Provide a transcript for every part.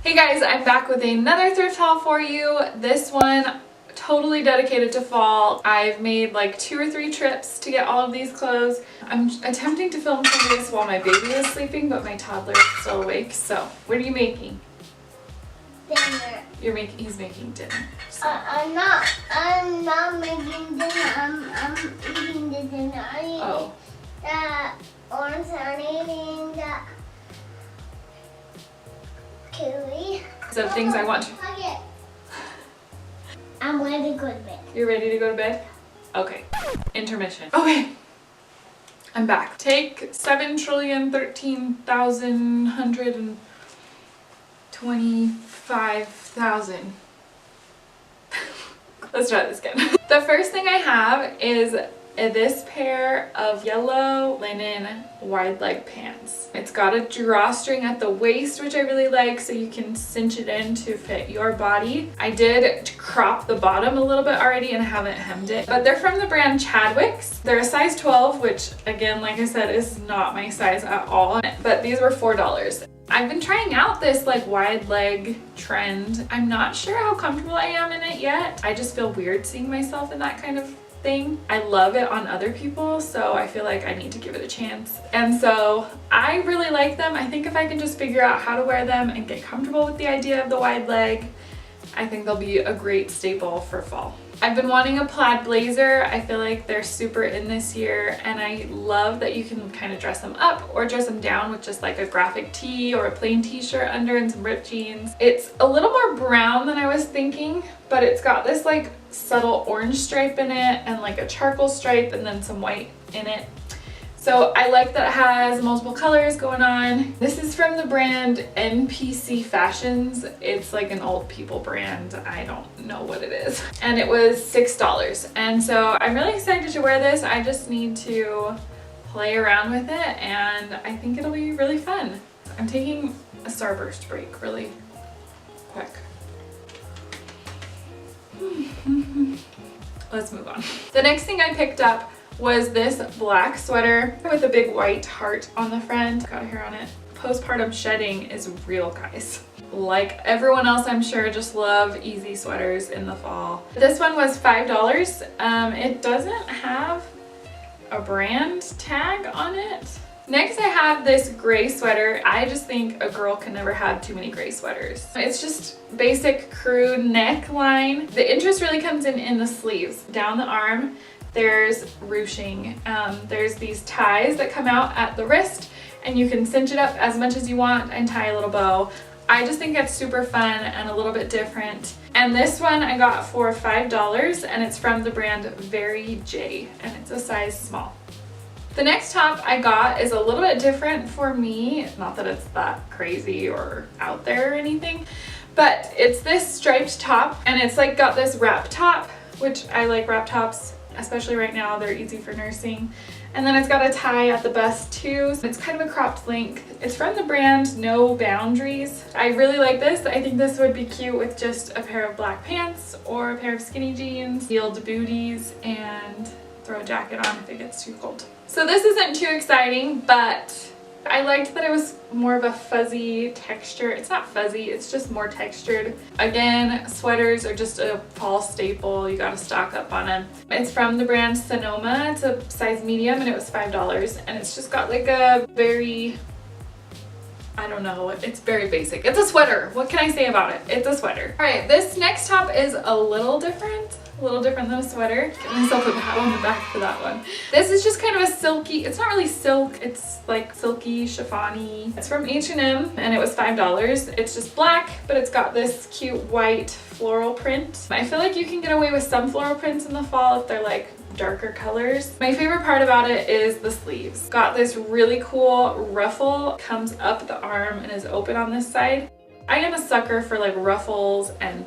Hey guys, I'm back with another thrift haul for you. This one totally dedicated to fall. I've made like 2 or 3 trips to get all of these clothes. I'm attempting to film some of this while my baby is sleeping, but my toddler is still awake. So, what are you making? Dinner. He's making dinner. So. I'm not making dinner. I'm eating the dinner. I'm eating the orange. I'm eating the kiwi. So things I want to. I'm ready to go to bed. You're ready to go to bed? Okay. Intermission. Okay. I'm back. Take 7,013,125,000. Let's try this again. The first thing I have is this pair of yellow linen wide leg pants. It's got a drawstring at the waist, which I really like, so you can cinch it in to fit your body. I did crop the bottom a little bit already and haven't hemmed it, but they're from the brand Chadwick's. They're a size 12, which again, like I said, is not my size at all, but these were $4. I've been trying out this like wide leg trend. I'm not sure how comfortable I am in it yet. I just feel weird seeing myself in that kind of thing. I love it on other people, so I feel like I need to give it a chance. And so I really like them. I think if I can just figure out how to wear them and get comfortable with the idea of the wide leg, I think they'll be a great staple for fall. I've been wanting a plaid blazer. I feel like they're super in this year, and I love that you can kind of dress them up or dress them down with just like a graphic tee or a plain t-shirt under and some ripped jeans. It's a little more brown than I was thinking, but it's got this like subtle orange stripe in it and like a charcoal stripe and then some white in it. So I like that it has multiple colors going on. This is from the brand NPC Fashions. It's like an old people brand. I don't know what it is. And it was $6. And so I'm really excited to wear this. I just need to play around with it, and I think it'll be really fun. I'm taking a Starburst break really quick. Let's move on. The next thing I picked up was this black sweater with a big white heart on the front. Got hair on it. Postpartum shedding is real, guys. Like everyone else, I'm sure, just love easy sweaters in the fall. This one was $5. It doesn't have a brand tag on it. Next, I have this gray sweater. I just think a girl can never have too many gray sweaters. It's just basic crude neckline. The interest really comes in the sleeves. Down the arm, there's ruching. There's these ties that come out at the wrist, and you can cinch it up as much as you want and tie a little bow. I just think it's super fun and a little bit different. And this one I got for $5, and it's from the brand Very J, and it's a size small. The next top I got is a little bit different for me. Not that it's that crazy or out there or anything, but it's this striped top, and it's like got this wrap top, which I like wrap tops, especially right now. They're easy for nursing. And then it's got a tie at the bust too. So it's kind of a cropped length. It's from the brand No Boundaries. I really like this. I think this would be cute with just a pair of black pants or a pair of skinny jeans, heeled booties, and throw a jacket on if it gets too cold. So this isn't too exciting, but I liked that it was more of a fuzzy texture. It's not fuzzy, it's just more textured. Again, sweaters are just a fall staple. You gotta stock up on them. It's from the brand Sonoma. It's a size medium, and it was $5. And it's just got like a very, I don't know, it's very basic. It's a sweater. What can I say about it? It's a sweater. All right, this next top is a little different than a sweater. Get myself a pat on the back for that one. This is just kind of a silky, it's not really silk, it's like silky, chiffon-y. It's from H&M, and it was $5. It's just black, but it's got this cute white floral print. I feel like you can get away with some floral prints in the fall if they're like darker colors. My favorite part about it is the sleeves. Got this really cool ruffle, comes up the arm and is open on this side. I am a sucker for like ruffles and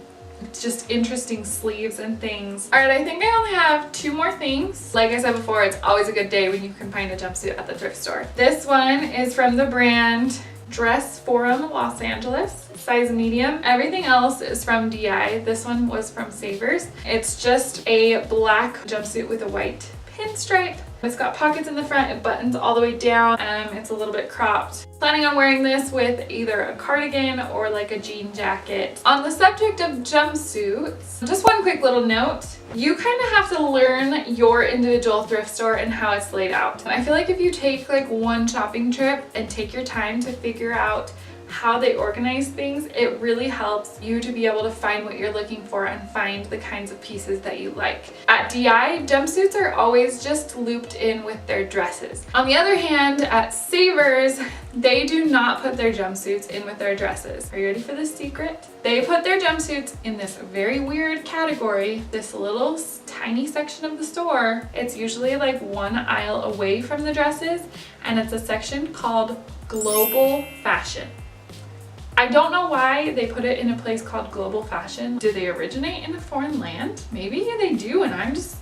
just interesting sleeves and things. All right, I think I only have 2 more things. Like I said before, it's always a good day when you can find a jumpsuit at the thrift store. This one is from the brand Dress Forum Los Angeles, size medium. Everything else is from DI. This one was from Savers. It's just a black jumpsuit with a white pinstripe. It's got pockets in the front, it buttons all the way down, it's a little bit cropped. Planning on wearing this with either a cardigan or like a jean jacket. On the subject of jumpsuits, just one quick little note. You kind of have to learn your individual thrift store and how it's laid out. I feel like if you take like one shopping trip and take your time to figure out how they organize things, it really helps you to be able to find what you're looking for and find the kinds of pieces that you like. At DI, jumpsuits are always just looped in with their dresses. On the other hand, at Savers, they do not put their jumpsuits in with their dresses. Are you ready for this secret? They put their jumpsuits in this very weird category, this little tiny section of the store. It's usually like one aisle away from the dresses, and it's a section called Global Fashion. I don't know why they put it in a place called Global Fashion. Do they originate in a foreign land? Maybe they do and I'm just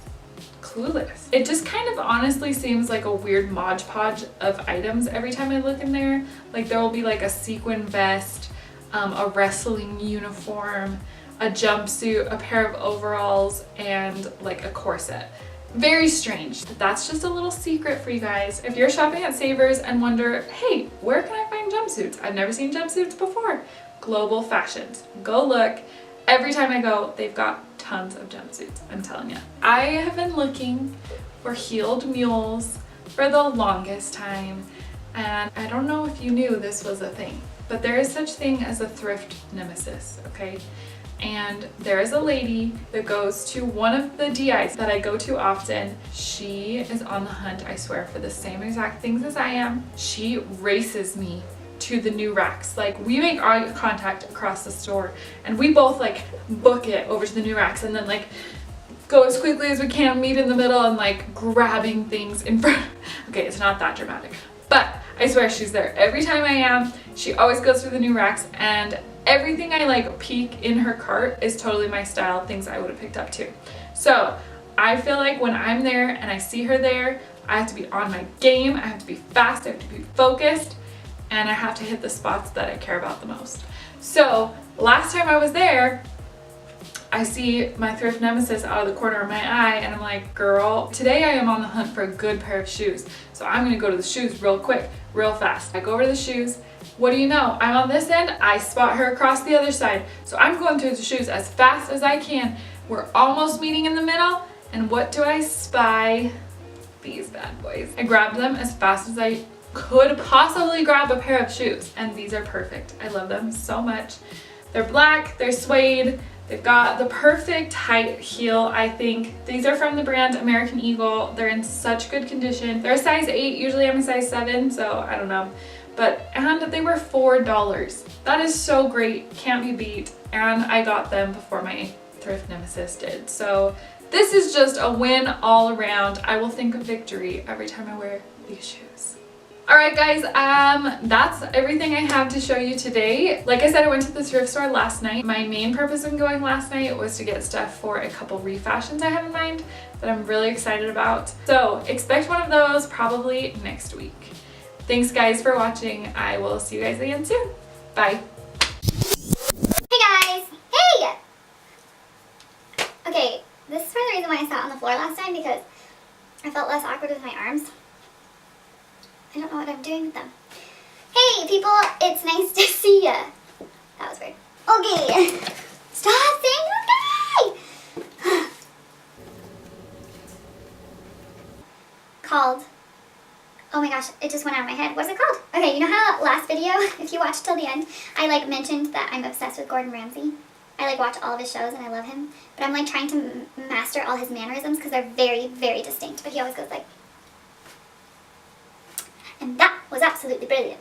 clueless. It just kind of honestly seems like a weird Mod Podge of items every time I look in there. Like there will be like a sequin vest, a wrestling uniform, a jumpsuit, a pair of overalls, and like a corset. Very strange. That's just a little secret for you guys. If you're shopping at Savers and wonder, hey, where can I find jumpsuits? I've never seen jumpsuits before. Global Fashions. Go look. Every time I go, they've got tons of jumpsuits, I'm telling you. I have been looking for heeled mules for the longest time, and I don't know if you knew this was a thing, but there is such thing as a thrift nemesis, okay? And there is a lady that goes to one of the DIs that I go to often. She is on the hunt, I swear, for the same exact things as I am. She races me to the new racks. Like we make eye contact across the store and we both like book it over to the new racks and then like go as quickly as we can, meet in the middle and like grabbing things in front. Okay, it's not that dramatic, but I swear she's there every time I am. She always goes through the new racks and everything I like peek in her cart is totally my style, things I would have picked up too. So I feel like when I'm there and I see her there, I have to be on my game, I have to be fast, I have to be focused, and I have to hit the spots that I care about the most. So last time I was there, I see my thrift nemesis out of the corner of my eye and I'm like, girl, today I am on the hunt for a good pair of shoes. So I'm gonna go to the shoes real quick, real fast. I go over to the shoes. What do you know? I'm on this end, I spot her across the other side. So I'm going through the shoes as fast as I can. We're almost meeting in the middle, and what do I spy? These bad boys. I grabbed them as fast as I could possibly grab a pair of shoes, and these are perfect. I love them so much. They're black, they're suede, they've got the perfect height heel, I think. These are from the brand American Eagle. They're in such good condition. They're a size 8, usually I'm a size 7, so I don't know. And they were $4. That is so great, can't be beat. And I got them before my thrift nemesis did. So this is just a win all around. I will think of victory every time I wear these shoes. Alright guys, that's everything I have to show you today. Like I said, I went to the thrift store last night. My main purpose in going last night was to get stuff for a couple refashions I have in mind that I'm really excited about. So expect one of those probably next week. Thanks guys for watching. I will see you guys again soon. Bye. Hey guys! Hey! Okay, this is part of the reason why I sat on the floor last time, because I felt less awkward with my arms. I don't know what I'm doing with them. Hey people, it's nice to see ya. That was weird. Okay. Stop saying okay! Called. Oh my gosh, it just went out of my head. What's it called? Okay, you know how last video, if you watched till the end, I like mentioned that I'm obsessed with Gordon Ramsay? I like watch all of his shows and I love him. But I'm like trying to master all his mannerisms because they're very, very distinct. But he always goes like... And that was absolutely brilliant.